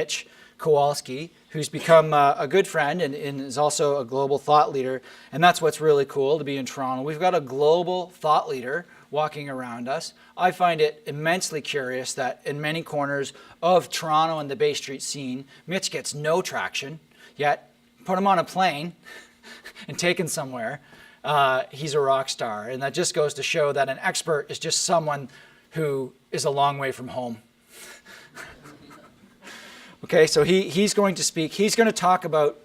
Mitch Kowalski, who's become a good friend and is also a global thought leader. And that's what's really cool to be in Toronto. We've got a global thought leader walking around us. I find it immensely curious that in many corners of Toronto and the Bay Street scene, Mitch gets no traction, yet put him on a plane and take him somewhere. He's a rock star. And that just goes to show that an expert is just someone who is a long way from home. Okay, so he's going to speak. He's going to talk about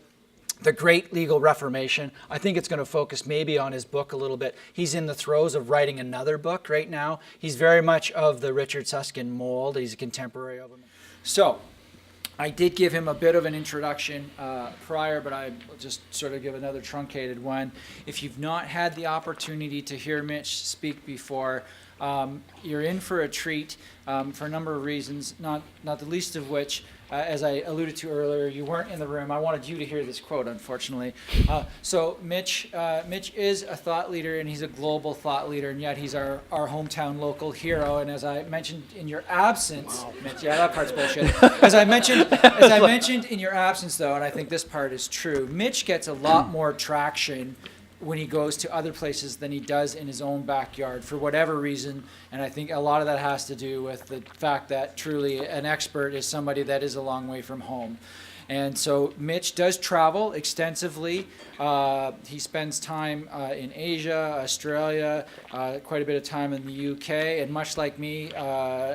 the great legal Reformation. I think it's going to focus maybe on his book a little bit. He's in the throes of writing another book right now. He's very much of the Richard Susskind mold. He's a contemporary of him. So I did give him a bit of an introduction prior, but I'll just sort of give another truncated one. If you've not had the opportunity to hear Mitch speak before, you're in for a treat for a number of reasons, not the least of which, as I alluded to earlier, you weren't in the room. I wanted you to hear this quote, unfortunately. So Mitch is a thought leader, and he's a global thought leader, and yet he's our hometown local hero. And as I mentioned in your absence, wow. Mitch, yeah, that part's bullshit. As I mentioned in your absence, though, and I think this part is true, Mitch gets a lot more traction when he goes to other places than he does in his own backyard for whatever reason. And I think a lot of that has to do with the fact that truly an expert is somebody that is a long way from home. And so Mitch does travel extensively. He spends time in Asia, Australia, quite a bit of time in the UK. And much like me,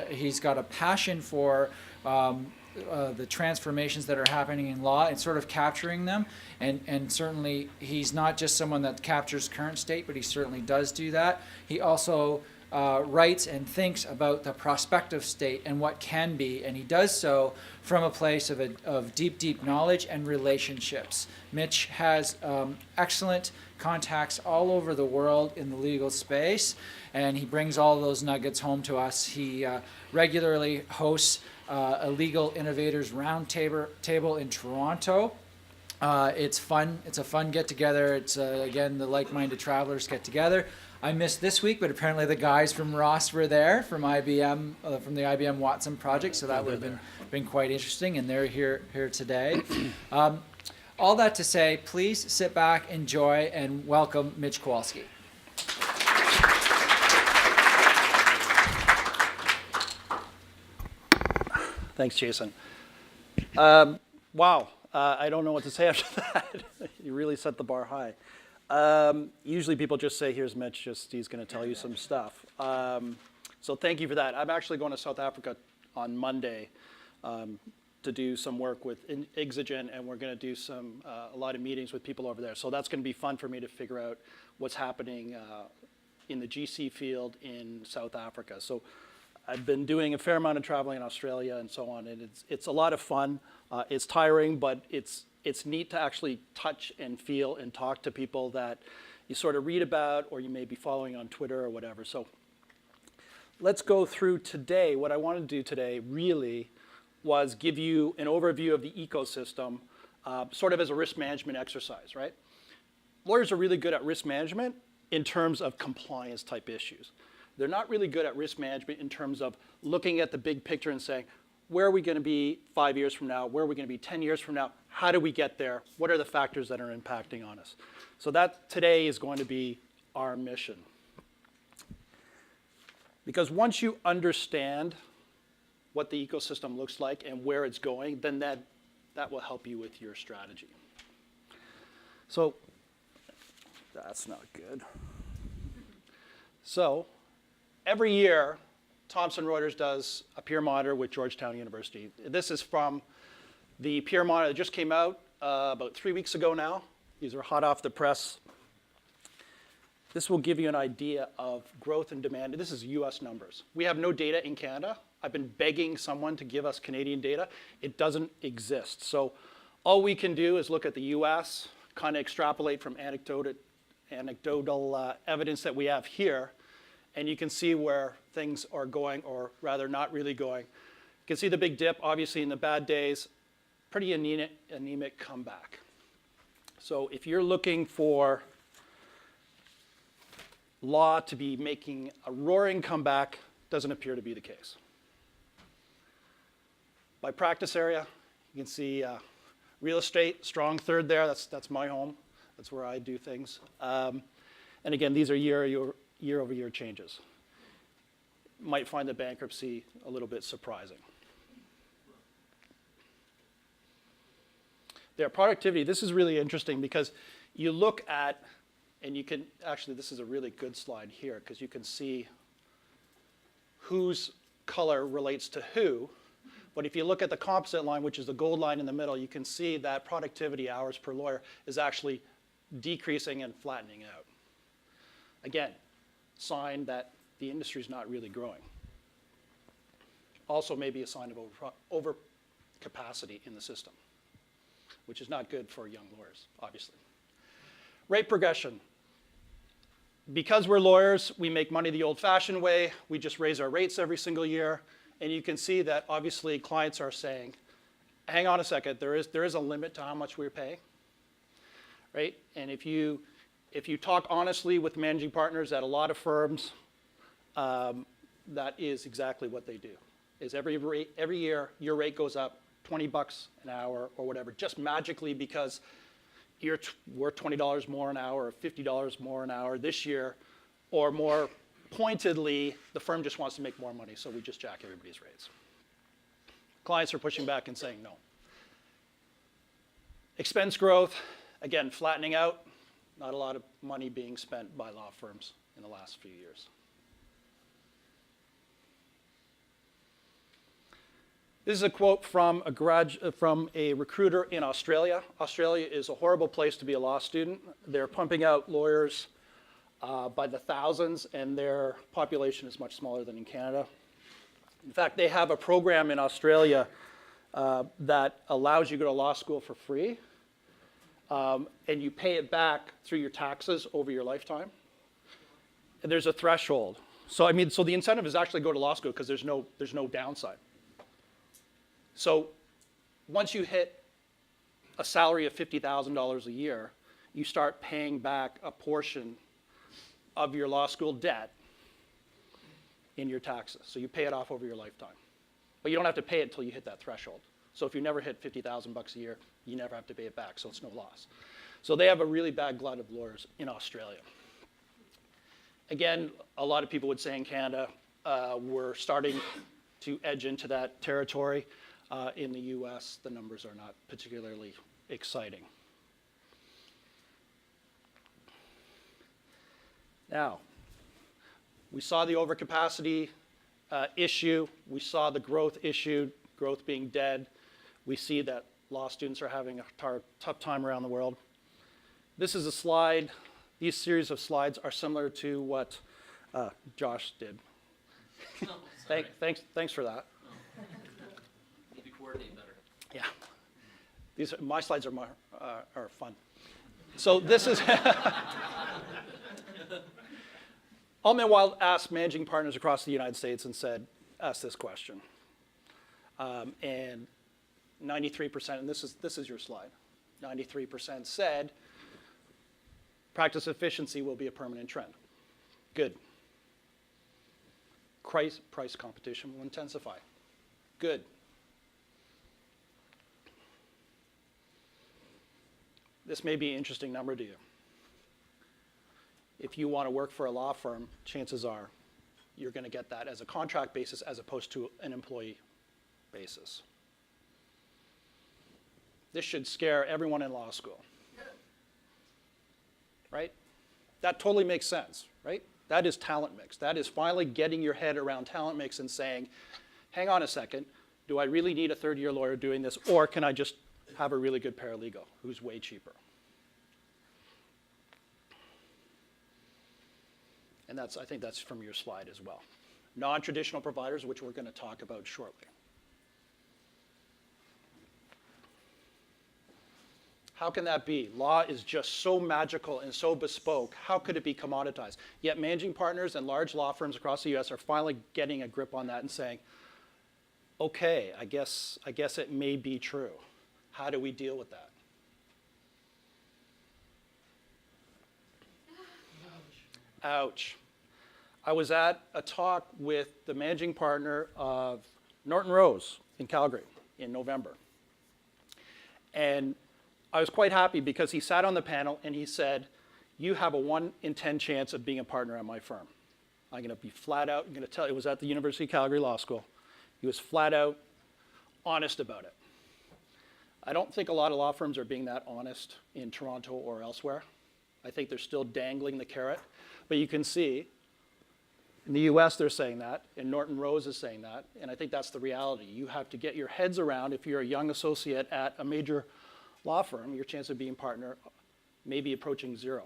he's got a passion for the transformations that are happening in law and sort of capturing them. And certainly he's not just someone that captures current state, but he certainly does do that. He also writes and thinks about the prospective state and what can be, and he does so from a place of deep knowledge and relationships. Mitch has excellent contacts all over the world in the legal space, and he brings all those nuggets home to us. He regularly hosts a Legal Innovators Roundtable in Toronto. It's fun. It's a fun get-together. It's, again, the like-minded travelers get together. I missed this week, but apparently the guys from Ross were there from IBM, from the IBM Watson project, so that would have been quite interesting, and they're here today. All that to say, please sit back, enjoy, and welcome Mitch Kowalski. Thanks, Jason. Wow, I don't know what to say after that. You really set the bar high. Usually people just say, here's Mitch, he's going to tell you some stuff. So thank you for that. I'm actually going to South Africa on Monday to do some work with Exigent, and we're going to do a lot of meetings with people over there. So that's going to be fun for me to figure out what's happening in the GC field in South Africa. So I've been doing a fair amount of traveling in Australia and so on, and it's a lot of fun. It's tiring, but it's neat to actually touch and feel and talk to people that you sort of read about or you may be following on Twitter or whatever. So let's go through today. What I wanted to do today really was give you an overview of the ecosystem, sort of as a risk management exercise, right? Lawyers are really good at risk management in terms of compliance type issues. They're not really good at risk management in terms of looking at the big picture and saying, where are we going to be 5 years from now? Where are we going to be 10 years from now? How do we get there? What are the factors that are impacting on us? So that today is going to be our mission. Because once you understand what the ecosystem looks like and where it's going, then that will help you with your strategy. So that's not good. So every year, Thomson Reuters does a peer monitor with Georgetown University. This is from the peer monitor that just came out about 3 weeks ago now. These are hot off the press. This will give you an idea of growth and demand. This is US numbers. We have no data in Canada. I've been begging someone to give us Canadian data. It doesn't exist. So all we can do is look at the US, kind of extrapolate from anecdotal evidence that we have here, and you can see where things are going, or rather not really going. You can see the big dip, obviously, in the bad days, pretty anemic comeback. So if you're looking for law to be making a roaring comeback, doesn't appear to be the case. By practice area, You can see real estate, strong third there. That's my home. That's where I do things. And again, these are year-over-year changes. Might find the bankruptcy a little bit surprising. Their productivity, this is really interesting because you look at, and you can, actually this is a really good slide here because you can see whose color relates to who. But if you look at the composite line, which is the gold line in the middle, you can see that productivity hours per lawyer is actually decreasing and flattening out. Again, sign that the industry is not really growing. Also maybe a sign of overcapacity in the system, which is not good for young lawyers, obviously. Rate progression. Because we're lawyers, we make money the old-fashioned way. We just raise our rates every single year. And you can see that obviously clients are saying, hang on a second, there is a limit to how much we're paying, right? And if you talk honestly with managing partners at a lot of firms, that is exactly what they do. Is every year your rate goes up $20 an hour or whatever, just magically because you're worth $20 more an hour or $50 more an hour this year, or more pointedly, the firm just wants to make more money, so we just jack everybody's rates. Clients are pushing back and saying no. Expense growth, again, flattening out. Not a lot of money being spent by law firms in the last few years. This is a quote from a recruiter in Australia. Australia is a horrible place to be a law student. They're pumping out lawyers by the thousands, and their population is much smaller than in Canada. In fact, they have a program in Australia that allows you to go to law school for free, and you pay it back through your taxes over your lifetime. And there's a threshold. So the incentive is actually go to law school because there's no downside. So once you hit a salary of $50,000 a year, you start paying back a portion of your law school debt in your taxes. So you pay it off over your lifetime. But you don't have to pay it until you hit that threshold. So if you never hit $50,000 a year, you never have to pay it back, so it's no loss. So they have a really bad glut of lawyers in Australia. Again, a lot of people would say in Canada, we're starting to edge into that territory. In the US, the numbers are not particularly exciting. Now, we saw the overcapacity issue. We saw the growth issue, growth being dead. We see that law students are having a tough time around the world. This is a slide. These series of slides are similar to what Josh did. Oh, Thanks for that. Oh. Need to coordinate better. Yeah. My slides are fun. So this is... Allman Wild asked managing partners across the United States and asked this question. And 93%, and this is your slide, 93% said practice efficiency will be a permanent trend. Good. Price competition will intensify. Good. This may be an interesting number to you. If you want to work for a law firm, chances are you're going to get that as a contract basis as opposed to an employee basis. This should scare everyone in law school. Right? That totally makes sense, right? That is talent mix. That is finally getting your head around talent mix and saying, hang on a second, do I really need a third-year lawyer doing this, or can I just have a really good paralegal who's way cheaper? And I think that's from your slide as well. Non-traditional providers, which we're going to talk about shortly. How can that be? Law is just so magical and so bespoke. How could it be commoditized? Yet managing partners and large law firms across the US are finally getting a grip on that and saying, okay, I guess it may be true. How do we deal with that? Ouch. I was at a talk with the managing partner of Norton Rose in Calgary in November. And I was quite happy because he sat on the panel and he said, you have a 1 in 10 chance of being a partner at my firm. I'm going to be flat out, I'm going to tell you, it was at the University of Calgary Law School. He was flat out honest about it. I don't think a lot of law firms are being that honest in Toronto or elsewhere. I think they're still dangling the carrot. But you can see, in the US they're saying that, and Norton Rose is saying that, and I think that's the reality. You have to get your heads around, if you're a young associate at a major law firm, your chance of being partner may be approaching 0.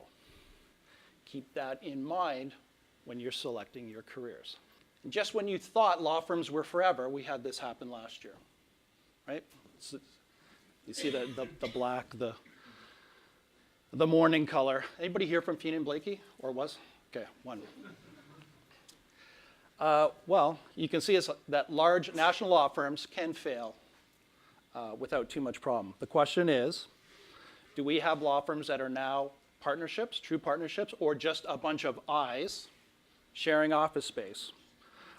Keep that in mind when you're selecting your careers. And just when you thought law firms were forever, we had this happen last year, right? You see the black, the morning color. Anybody here from Feeney and Blakey, or was? Okay, one. Well, you can see that large national law firms can fail without too much problem. The question is, do we have law firms that are now partnerships, true partnerships, or just a bunch of eyes sharing office space?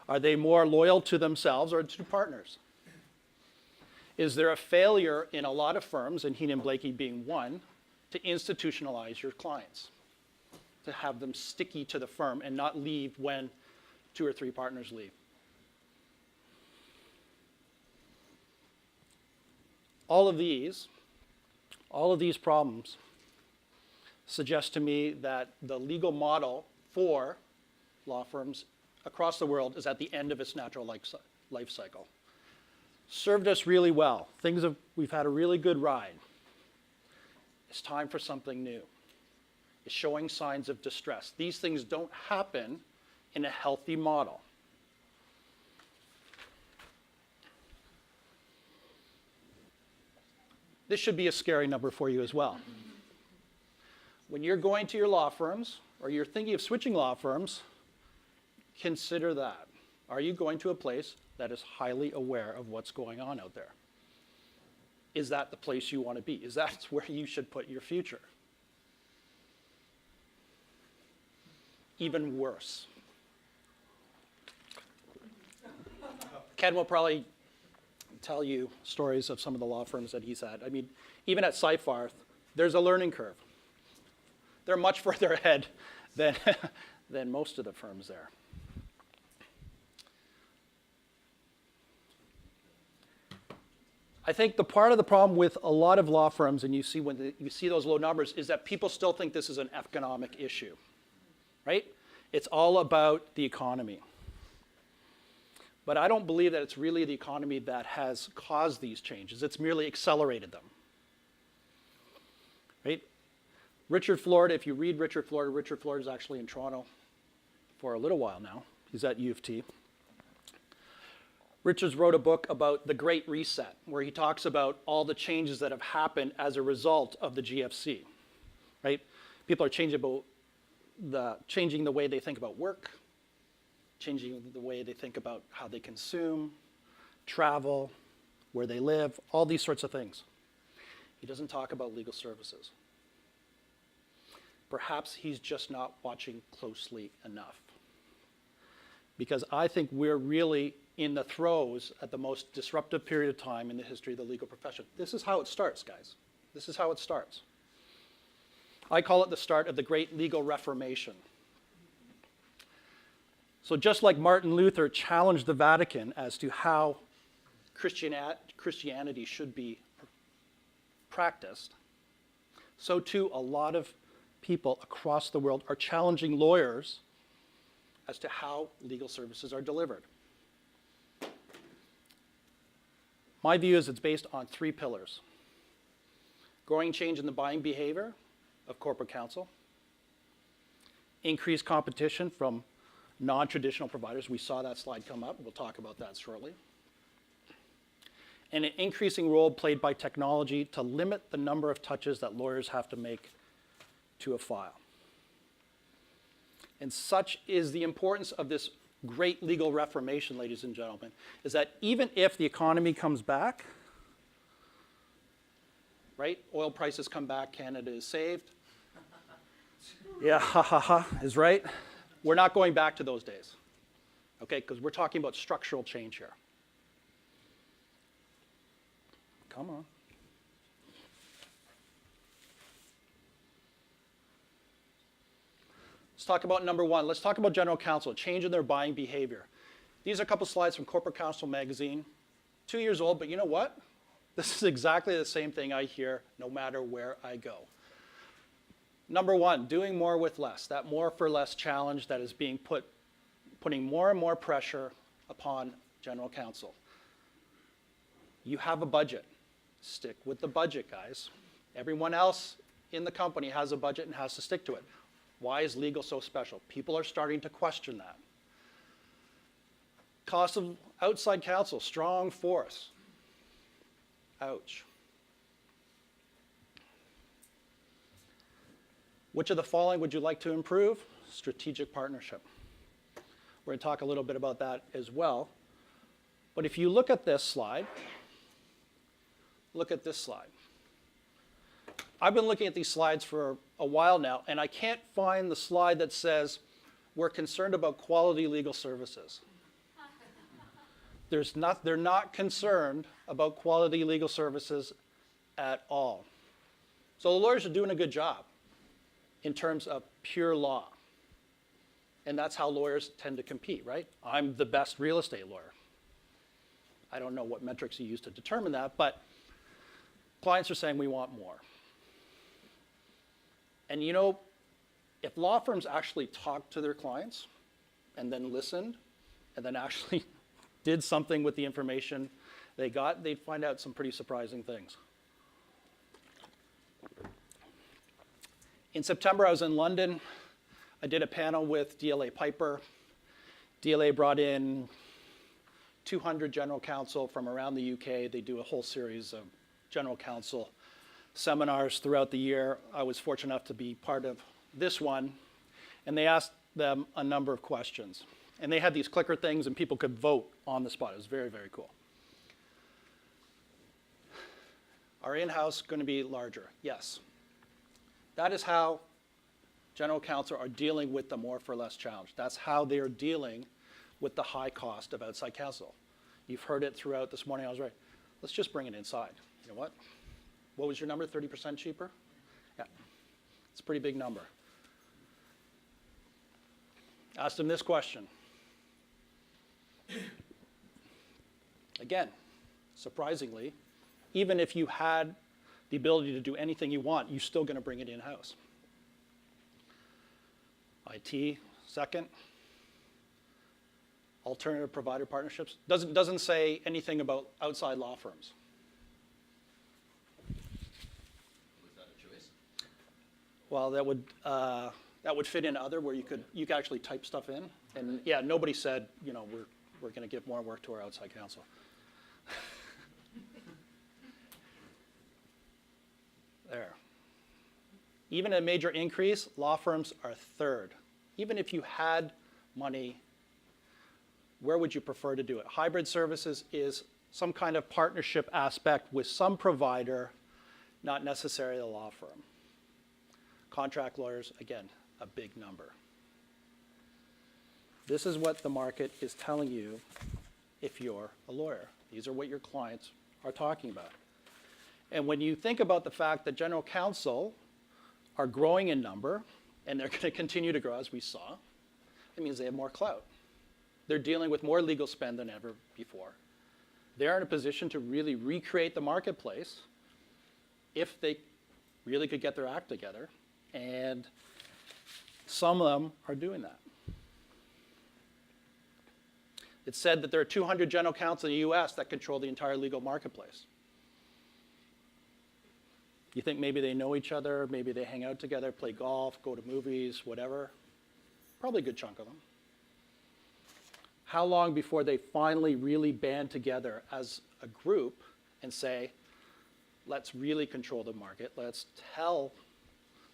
Are they more loyal to themselves or to partners? Is there a failure in a lot of firms, and Heenan Blakey being one, to institutionalize your clients, to have them sticky to the firm and not leave when 2 or 3 partners leave? All of these problems suggest to me that the legal model for law firms across the world is at the end of its natural life cycle. Served us really well. We've had a really good ride. It's time for something new. It's showing signs of distress. These things don't happen in a healthy model. This should be a scary number for you as well. When you're going to your law firms, or you're thinking of switching law firms, consider that. Are you going to a place that is highly aware of what's going on out there? Is that the place you want to be? Is that where you should put your future? Even worse. Ken will probably tell you stories of some of the law firms that he's at. I mean, even at Seyfarth, there's a learning curve. They're much further ahead than most of the firms there. I think the part of the problem with a lot of law firms, and you see when you see those low numbers, is that people still think this is an economic issue, right? It's all about the economy. But I don't believe that it's really the economy that has caused these changes. It's merely accelerated them, right? Richard Florida, if you read Richard Florida is actually in Toronto for a little while now. He's at U of T. Richards wrote a book about the Great Reset, where he talks about all the changes that have happened as a result of the GFC, right? People are changing the way they think about work, changing the way they think about how they consume, travel, where they live, all these sorts of things. He doesn't talk about legal services. Perhaps he's just not watching closely enough. Because I think we're really in the throes at the most disruptive period of time in the history of the legal profession. This is how it starts, guys. This is how it starts. I call it the start of the great legal Reformation. So just like Martin Luther challenged the Vatican as to how Christianity should be practiced, so too a lot of people across the world are challenging lawyers as to how legal services are delivered. My view is it's based on 3 pillars. Growing change in the buying behavior of corporate counsel, increased competition from non-traditional providers. We saw that slide come up. We'll talk about that shortly. And an increasing role played by technology to limit the number of touches that lawyers have to make to a file. And such is the importance of this great legal reformation, ladies and gentlemen, is that even if the economy comes back, right? Oil prices come back, Canada is saved. Yeah, ha ha ha, is right. We're not going back to those days, okay? Because we're talking about structural change here. Come on. Let's talk about number one. Let's talk about general counsel, change in their buying behavior. These are a couple slides from Corporate Counsel magazine. 2 years old, but you know what? This is exactly the same thing I hear no matter where I go. Number one, doing more with less. That more for less challenge that is being putting more and more pressure upon general counsel. You have a budget. Stick with the budget, guys. Everyone else in the company has a budget and has to stick to it. Why is legal so special? People are starting to question that. Cost of outside counsel, strong force. Ouch. Which of the following would you like to improve? Strategic partnership. We're going to talk a little bit about that as well. But if you look at this slide, look at this slide. I've been looking at these slides for a while now, and I can't find the slide that says we're concerned about quality legal services. They're not concerned about quality legal services at all. So the lawyers are doing a good job in terms of pure law. And that's how lawyers tend to compete, right? I'm the best real estate lawyer. I don't know what metrics you use to determine that, but clients are saying we want more. And you know, if law firms actually talked to their clients and then listened and then actually did something with the information they got, they'd find out some pretty surprising things. In September, I was in London. I did a panel with DLA Piper. DLA brought in 200 general counsel from around the UK. They do a whole series of general counsel seminars throughout the year. I was fortunate enough to be part of this one. And they asked them a number of questions. And they had these clicker things, and people could vote on the spot. It was very, very cool. Are in-house going to be larger? Yes. That is how general counsel are dealing with the more for less challenge. That's how they are dealing with the high cost of outside counsel. You've heard it throughout this morning. I was right. Let's just bring it inside. You know what? What was your number? 30% cheaper? Yeah. It's a pretty big number. Asked him this question. Again, surprisingly, even if you had the ability to do anything you want, you're still going to bring it in-house. IT, second. Alternative provider partnerships. Doesn't say anything about outside law firms. Was that a choice? Well, that would fit in other where you could actually type stuff in. And yeah, nobody said, you know, we're going to give more work to our outside counsel. There. Even a major increase, law firms are third. Even if you had money, where would you prefer to do it? Hybrid services is some kind of partnership aspect with some provider, not necessarily a law firm. Contract lawyers, again, a big number. This is what the market is telling you if you're a lawyer. These are what your clients are talking about. And when you think about the fact that general counsel are growing in number, and they're going to continue to grow as we saw, it means they have more clout. They're dealing with more legal spend than ever before. They're in a position to really recreate the marketplace if they really could get their act together, and some of them are doing that. It's said that there are 200 general counsel in the US that control the entire legal marketplace. You think maybe they know each other, maybe they hang out together, play golf, go to movies, whatever? Probably a good chunk of them. How long before they finally really band together as a group and say, let's really control the market, let's tell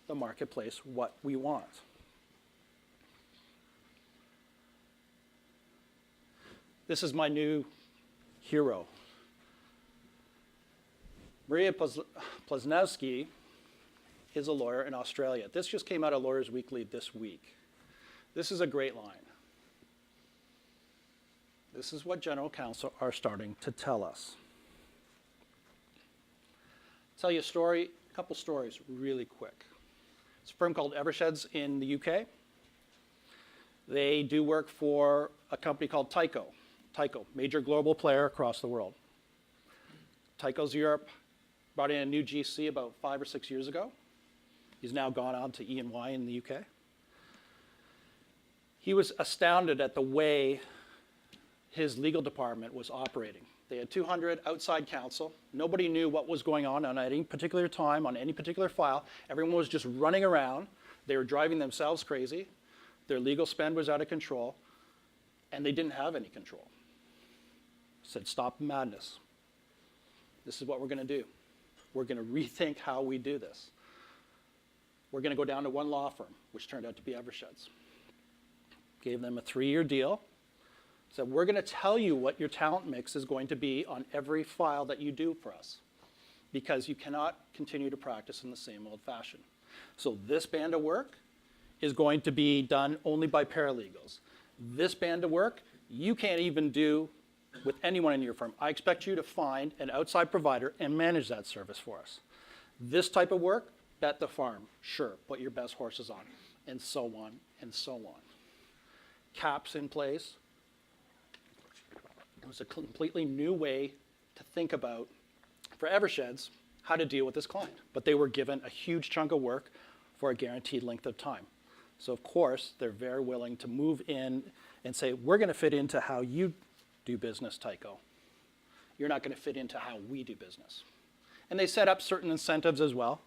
the marketplace what we want? This is my new hero. Maria Plesnowski is a lawyer in Australia. This just came out of Lawyers Weekly this week. This is a great line. This is what general counsel are starting to tell us. I'll tell you a couple stories really quick. It's a firm called Eversheds in the UK. They do work for a company called Tyco. Tyco, major global player across the world. Tyco's Europe brought in a new GC about 5 or 6 years ago. He's now gone on to E&Y in the UK. He was astounded at the way his legal department was operating. They had 200 outside counsel. Nobody knew what was going on at any particular time, on any particular file. Everyone was just running around. They were driving themselves crazy. Their legal spend was out of control, and they didn't have any control. Said, stop the madness. This is what we're going to do. We're going to rethink how we do this. We're going to go down to one law firm, which turned out to be Eversheds. Gave them a 3-year deal. Said, we're going to tell you what your talent mix is going to be on every file that you do for us, because you cannot continue to practice in the same old fashion. So this band of work is going to be done only by paralegals. This band of work, you can't even do with anyone in your firm. I expect you to find an outside provider and manage that service for us. This type of work, bet the farm. Sure, put your best horses on, and so on and so on. Caps in place. It was a completely new way to think about, for Eversheds, how to deal with this client. But they were given a huge chunk of work for a guaranteed length of time. So of course, they're very willing to move in and say, we're going to fit into how you do business, Tyco. You're not going to fit into how we do business. And they set up certain incentives as well,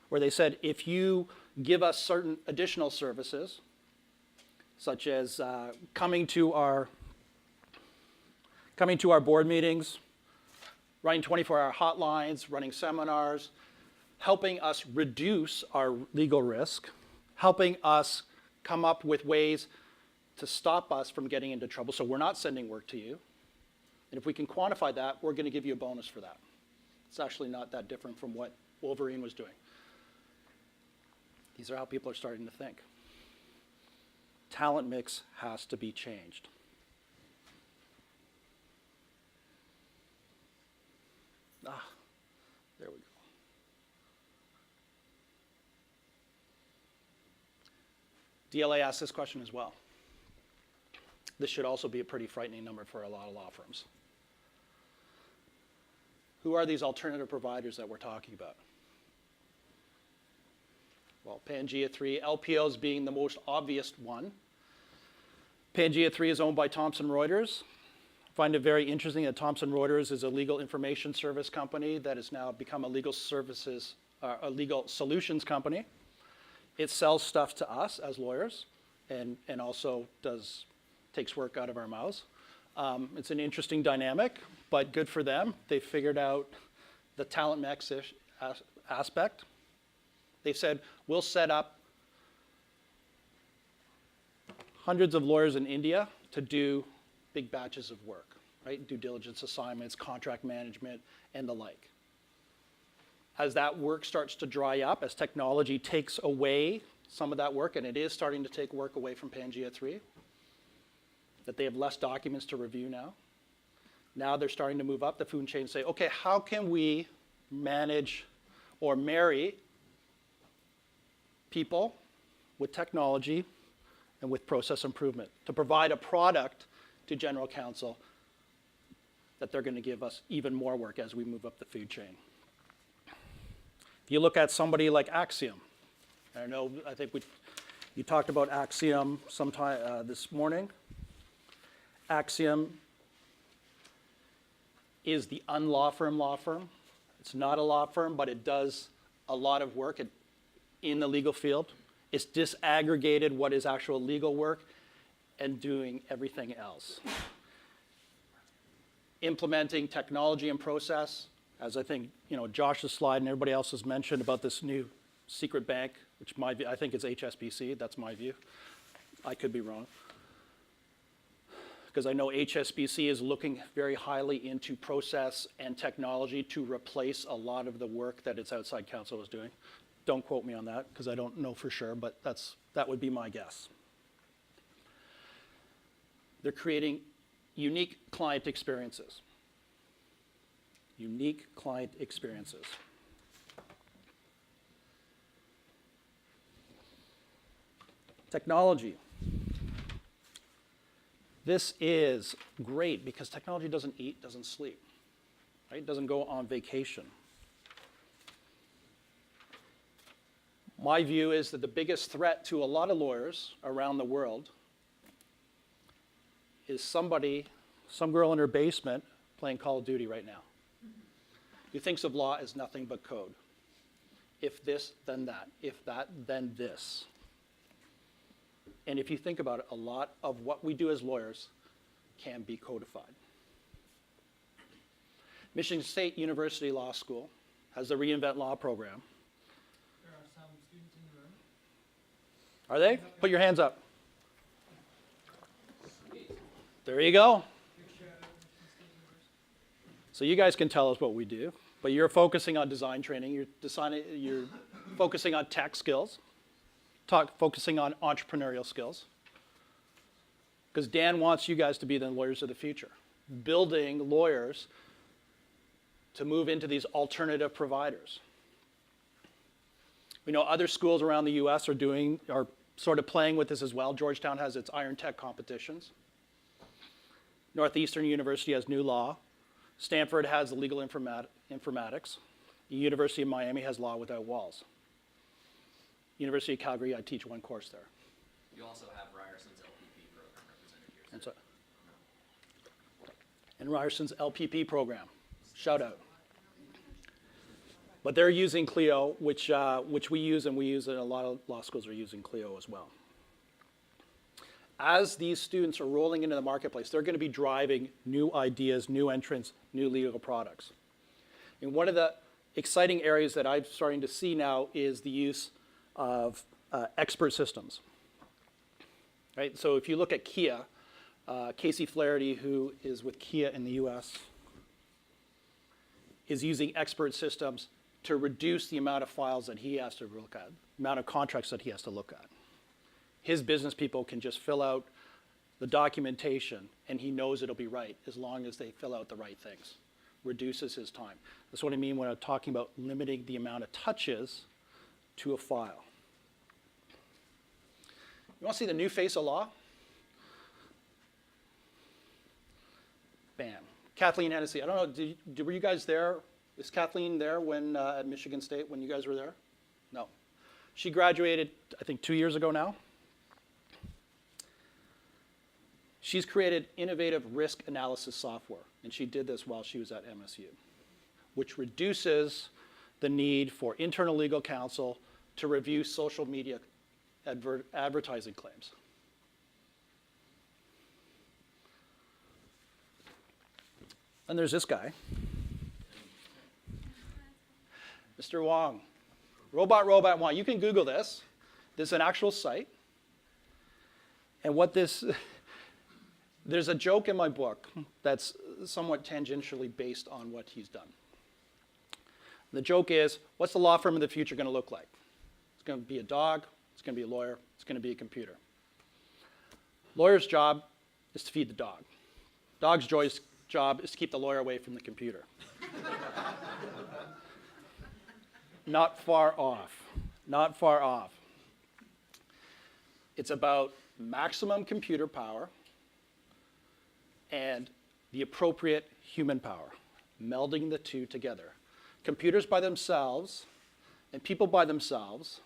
where they said, if you give us certain additional services, such as coming to our board meetings, running 24-hour hotlines, running seminars, helping us reduce our legal risk, helping us come up with ways to stop us from getting into trouble so we're not sending work to you. And if we can quantify that, we're going to give you a bonus for that. It's actually not that different from what Wolverine was doing. These are how people are starting to think. Talent mix has to be changed. There we go. DLA asked this question as well. This should also be a pretty frightening number for a lot of law firms. Who are these alternative providers that we're talking about? Well, Pangea 3, LPOs being the most obvious one. Pangea 3 is owned by Thomson Reuters. I find it very interesting that Thomson Reuters is a legal information service company that has now become a legal solutions company. It sells stuff to us as lawyers and also takes work out of our mouths. It's an interesting dynamic, but good for them. They figured out the talent mix aspect. They said, we'll set up hundreds of lawyers in India to do big batches of work, right? Due diligence assignments, contract management, and the like. As that work starts to dry up, as technology takes away some of that work, and it is starting to take work away from Pangea 3, that they have less documents to review now. Now they're starting to move up the food chain and say, okay, how can we manage or marry people with technology and with process improvement to provide a product to general counsel that they're going to give us even more work as we move up the food chain. If you look at somebody like Axiom, I think you talked about Axiom sometime this morning. Axiom is the unlaw firm law firm. It's not a law firm, but it does a lot of work in the legal field. It's disaggregated what is actual legal work and doing everything else. Implementing technology and process, as I think Josh's slide and everybody else has mentioned about this new secret bank, which I think is HSBC, that's my view. I could be wrong. Because I know HSBC is looking very highly into process and technology to replace a lot of the work that its outside counsel is doing. Don't quote me on that, because I don't know for sure, but that would be my guess. They're creating unique client experiences. Unique client experiences. Technology. This is great because technology doesn't eat, doesn't sleep, right? It doesn't go on vacation. My view is that the biggest threat to a lot of lawyers around the world is some girl in her basement playing Call of Duty right now, who thinks of law as nothing but code. If this, then that. If that, then this. And if you think about it, a lot of what we do as lawyers can be codified. Michigan State University Law School has the Reinvent Law program. There are some students in the room. Are they? Put your hands up. There you go. So you guys can tell us what we do, but you're focusing on design training, you're focusing on tech skills, focusing on entrepreneurial skills. Because Dan wants you guys to be the lawyers of the future, building lawyers to move into these alternative providers. We know other schools around the US are sort of playing with this as well. Georgetown has its Iron Tech competitions. Northeastern University has New Law. Stanford has legal informatics. The University of Miami has Law Without Walls. University of Calgary, I teach one course there. You also have Ryerson's LPP program represented here. And, so, and Ryerson's LPP program, shout out. But they're using Clio, which we use, and a lot of law schools are using Clio as well. As these students are rolling into the marketplace, they're going to be driving new ideas, new entrants, new legal products. And one of the exciting areas that I'm starting to see now is the use of expert systems. Right? So if you look at Kia, Casey Flaherty, who is with Kia in the US, is using expert systems to reduce the amount of files that he has to look at, the amount of contracts that he has to look at. His business people can just fill out the documentation, and he knows it'll be right as long as they fill out the right things. Reduces his time. That's what I mean when I'm talking about limiting the amount of touches to a file. You want to see the new face of law? Bam. Kathleen Hennessy. I don't know, were you guys there? Is Kathleen there when at Michigan State when you guys were there? No. She graduated, I think, 2 years ago now. She's created innovative risk analysis software, and she did this while she was at MSU, which reduces the need for internal legal counsel to review social media advertising claims. And there's this guy, Mr. Hwang. Robot Hwang. You can Google this. This is an actual site. And what this... There's a joke in my book that's somewhat tangentially based on what he's done. The joke is, what's the law firm of the future going to look like? It's going to be a dog, it's going to be a lawyer, it's going to be a computer. Lawyer's job is to feed the dog. Dog's job is to keep the lawyer away from the computer. Not far off. Not far off. It's about maximum computer power and the appropriate human power, melding the two together. Computers by themselves and people by themselves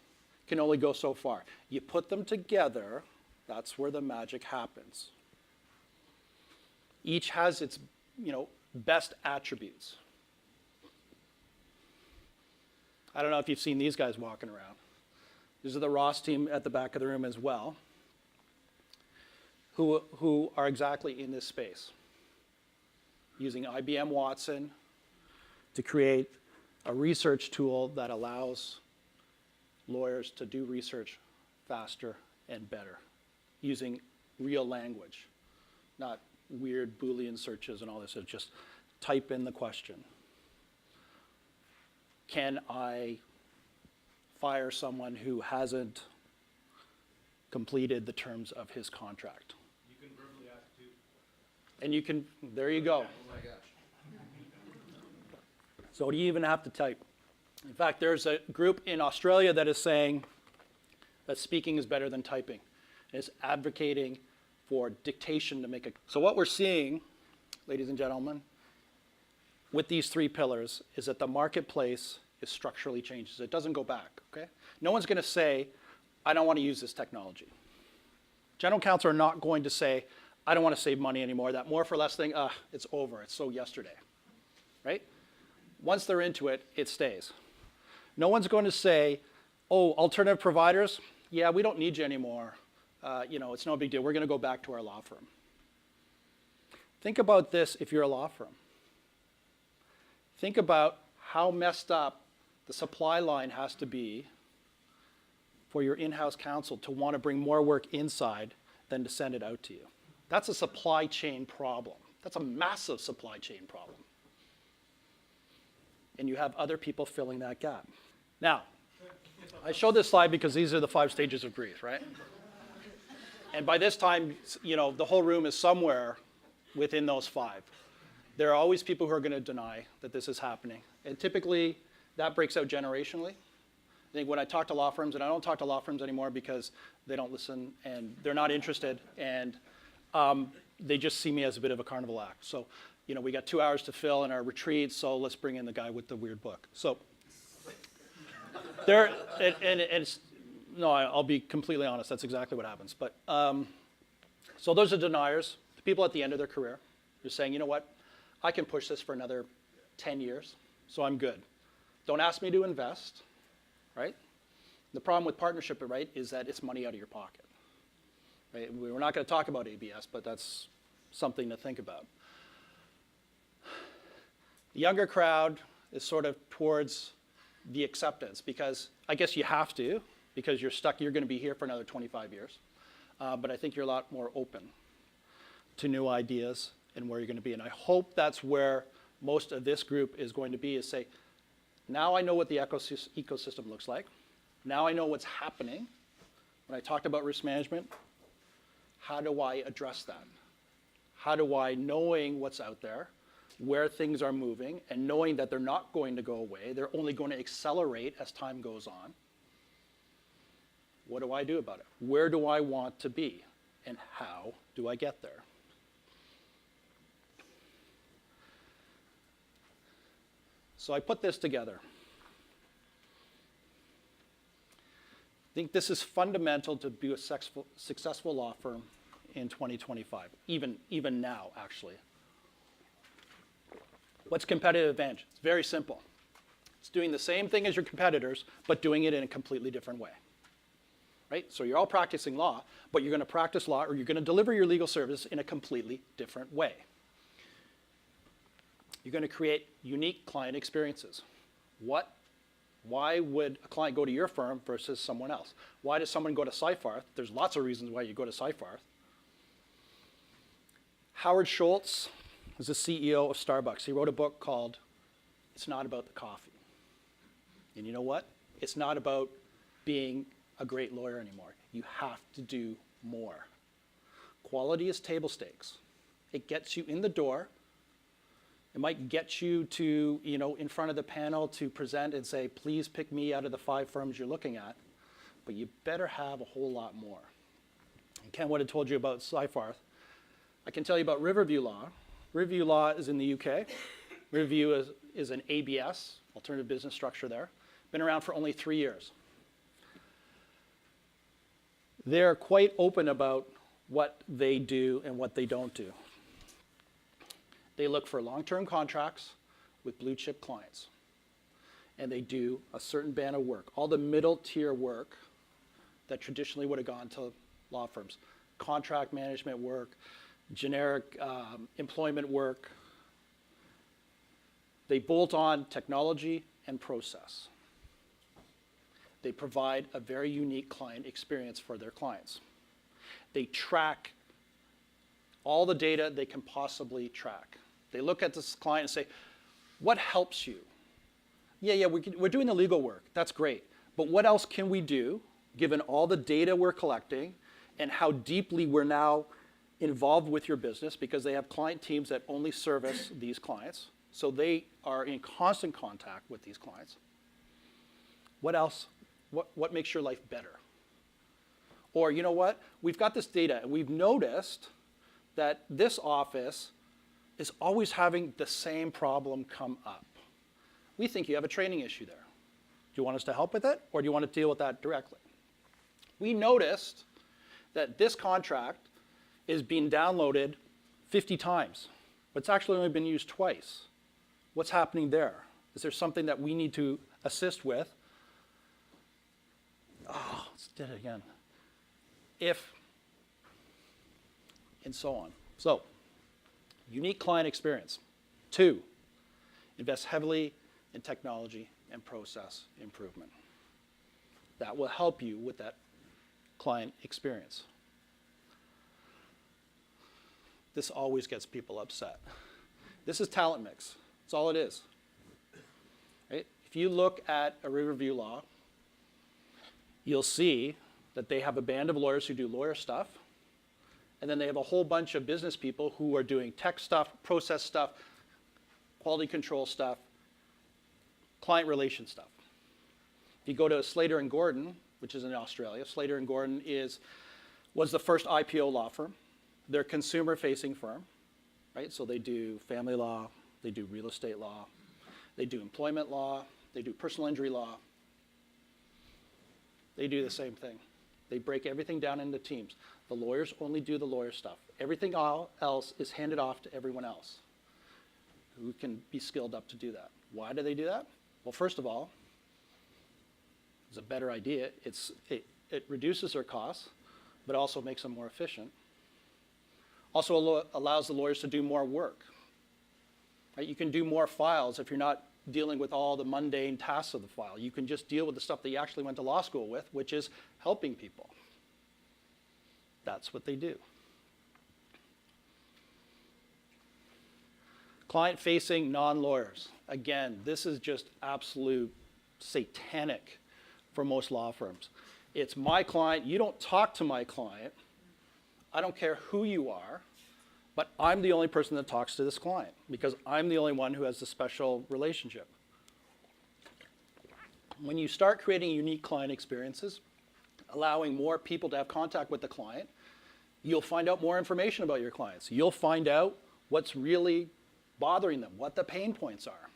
can only go so far. You put them together, that's where the magic happens. Each has its, best attributes. I don't know if you've seen these guys walking around. These are the Ross team at the back of the room as well, who are exactly in this space, using IBM Watson to create a research tool that allows lawyers to do research faster and better, using real language, not weird Boolean searches and all this. So just type in the question. Can I fire someone who hasn't completed the terms of his contract? You can verbally ask too. And you can, there you go. Oh my gosh. So do you even have to type? In fact, there's a group in Australia that is saying that speaking is better than typing. And it's advocating for dictation to make a. So what we're seeing, ladies and gentlemen, with these three pillars is that the marketplace is structurally changed. It doesn't go back, okay? No one's going to say, I don't want to use this technology. General counsel are not going to say, I don't want to save money anymore. That more for less thing, it's over. It's so yesterday, right? Once they're into it, it stays. No one's going to say, oh, alternative providers, yeah, we don't need you anymore. It's no big deal. We're going to go back to our law firm. Think about this if you're a law firm. Think about how messed up the supply line has to be for your in-house counsel to want to bring more work inside than to send it out to you. That's a supply chain problem. That's a massive supply chain problem. And you have other people filling that gap. Now, I showed this slide because these are the 5 stages of grief, right? And by this time, the whole room is somewhere within those 5. There are always people who are going to deny that this is happening. And typically, that breaks out generationally. I think when I talk to law firms, and I don't talk to law firms anymore because they don't listen and they're not interested, and they just see me as a bit of a carnival act. So, we got 2 hours to fill in our retreat, so let's bring in the guy with the weird book. So, I'll be completely honest, that's exactly what happens. But, so those are deniers, the people at the end of their career. They're saying, you know what, I can push this for another 10 years, so I'm good. Don't ask me to invest, right? The problem with partnership, right, is that it's money out of your pocket. Right? We're not going to talk about ABS, but that's something to think about. The younger crowd is sort of towards the acceptance because I guess you have to because you're going to be here for another 25 years. But I think you're a lot more open to new ideas and where you're going to be. And I hope that's where most of this group is going to be, is say, now I know what the ecosystem looks like. Now I know what's happening. When I talked about risk management, how do I address that? How do I, knowing what's out there, where things are moving, and knowing that they're not going to go away, they're only going to accelerate as time goes on, what do I do about it? Where do I want to be? And how do I get there? So I put this together. I think this is fundamental to be a successful law firm in 2025, even now, actually. What's competitive advantage? It's very simple. It's doing the same thing as your competitors, but doing it in a completely different way. Right? So you're all practicing law, but you're going to practice law or you're going to deliver your legal service in a completely different way. You're going to create unique client experiences. Why would a client go to your firm versus someone else? Why does someone go to Seyfarth? There's lots of reasons why you go to Seyfarth. Howard Schultz is the CEO of Starbucks. He wrote a book called It's Not About the Coffee. And you know what? It's not about being a great lawyer anymore. You have to do more. Quality is table stakes. It gets you in the door. It might get you to, in front of the panel to present and say, please pick me out of the 5 firms you're looking at, but you better have a whole lot more. And Ken would have told you about Seyfarth. I can tell you about Riverview Law. Riverview Law is in the UK. Riverview is an ABS, alternative business structure there. Been around for only 3 years. They're quite open about what they do and what they don't do. They look for long-term contracts with blue chip clients. And they do a certain band of work, all the middle tier work that traditionally would have gone to law firms. Contract management work, generic employment work. They bolt on technology and process. They provide a very unique client experience for their clients. They track all the data they can possibly track. They look at this client and say, what helps you? Yeah, we're doing the legal work. That's great. But what else can we do, given all the data we're collecting and how deeply we're now involved with your business, because they have client teams that only service these clients. So they are in constant contact with these clients. What else? What makes your life better? Or, you know what, we've got this data and we've noticed that this office is always having the same problem come up. We think you have a training issue there. Do you want us to help with it, or do you want to deal with that directly? We noticed that this contract is being downloaded 50 times, but it's actually only been used twice. What's happening there? Is there something that we need to assist with? Oh, let's do it again. If, and so on. So, unique client experience. 2, invest heavily in technology and process improvement. That will help you with that client experience. This always gets people upset. This is talent mix. That's all it is. Right? If you look at a review law, you'll see that they have a band of lawyers who do lawyer stuff, and then they have a whole bunch of business people who are doing tech stuff, process stuff, quality control stuff, client relation stuff. If you go to Slater and Gordon, which is in Australia, Slater and Gordon was the first IPO law firm. They're a consumer-facing firm, right? So they do family law, they do real estate law, they do employment law, they do personal injury law. They do the same thing. They break everything down into teams. The lawyers only do the lawyer stuff. Everything else is handed off to everyone else who can be skilled up to do that. Why do they do that? Well, first of all, it's a better idea. It reduces their costs, but also makes them more efficient. Also allows the lawyers to do more work. Right? You can do more files if you're not dealing with all the mundane tasks of the file. You can just deal with the stuff that you actually went to law school with, which is helping people. That's what they do. Client-facing non-lawyers. Again, this is just absolute satanic for most law firms. It's my client. You don't talk to my client. I don't care who you are, but I'm the only person that talks to this client because I'm the only one who has the special relationship. When you start creating unique client experiences, allowing more people to have contact with the client, you'll find out more information about your clients. You'll find out what's really bothering them, what the pain points are.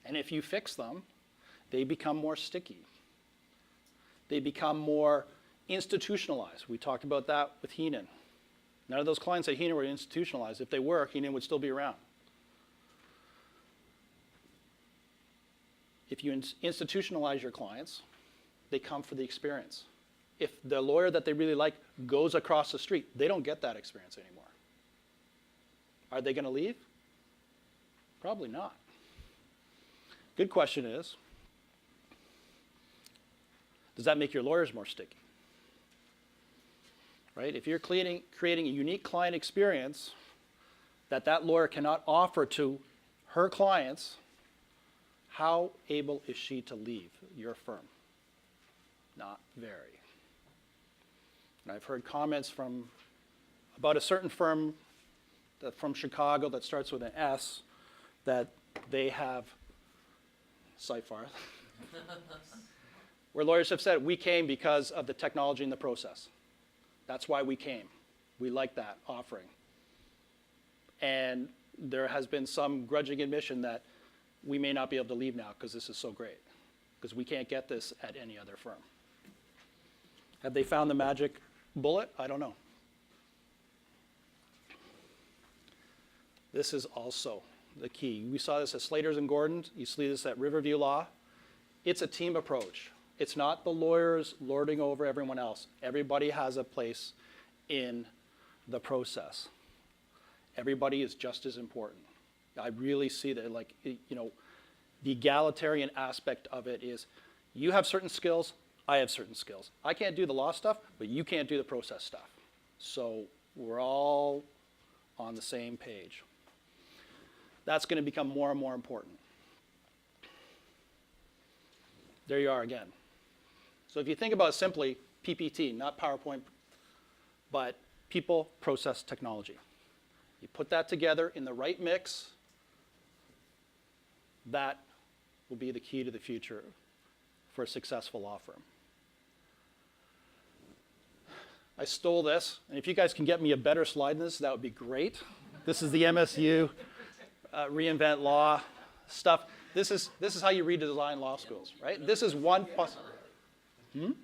And if you fix them, they become more sticky. They become more institutionalized. We talked about that with Heenan. None of those clients at Heenan were institutionalized. If they were, Heenan would still be around. If you institutionalize your clients, they come for the experience. If the lawyer that they really like goes across the street, they don't get that experience anymore. Are they going to leave? Probably not. Good question is, does that make your lawyers more sticky? Right? If you're creating a unique client experience that lawyer cannot offer to her clients, how able is she to leave your firm? Not very. And I've heard comments about a certain firm from Chicago that starts with an S that they have, Cypher, where lawyers have said, we came because of the technology and the process. That's why we came. We like that offering. And there has been some grudging admission that we may not be able to leave now because this is so great, because we can't get this at any other firm. Have they found the magic bullet? I don't know. This is also the key. We saw this at Slater's and Gordon's. You see this at Riverview Law. It's a team approach. It's not the lawyers lording over everyone else. Everybody has a place in the process. Everybody is just as important. I really see that, like, you know, the egalitarian aspect of it is you have certain skills, I have certain skills. I can't do the law stuff, but you can't do the process stuff. So we're all on the same page. That's going to become more and more important. There you are again. So if you think about it simply, PPT, not PowerPoint, but people, process, technology. You put that together in the right mix, that will be the key to the future for a successful law firm. I stole this, and if you guys can get me a better slide than this, that would be great. This is the MSU reinvent law stuff. This is how you redesign law schools, right? This is one You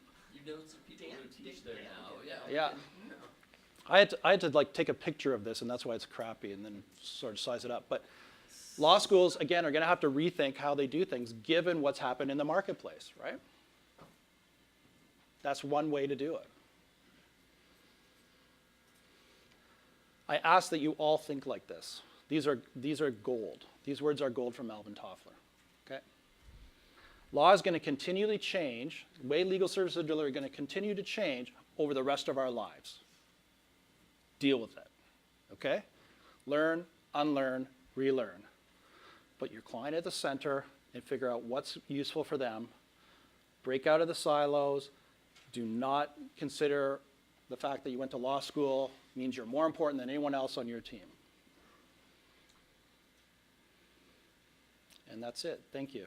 know some people who teach there now. Yeah. I had to like take a picture of this, and that's why it's crappy, and then sort of size it up. But law schools, again, are going to have to rethink how they do things given what's happened in the marketplace, right? That's one way to do it. I ask that you all think like this. These are gold. These words are gold from Alvin Toffler. Okay? Law is going to continually change. The way legal services are delivered are going to continue to change over the rest of our lives. Deal with it. Okay? Learn, unlearn, relearn. Put your client at the center and figure out what's useful for them. Break out of the silos. Do not consider the fact that you went to law school means you're more important than anyone else on your team. And that's it. Thank you.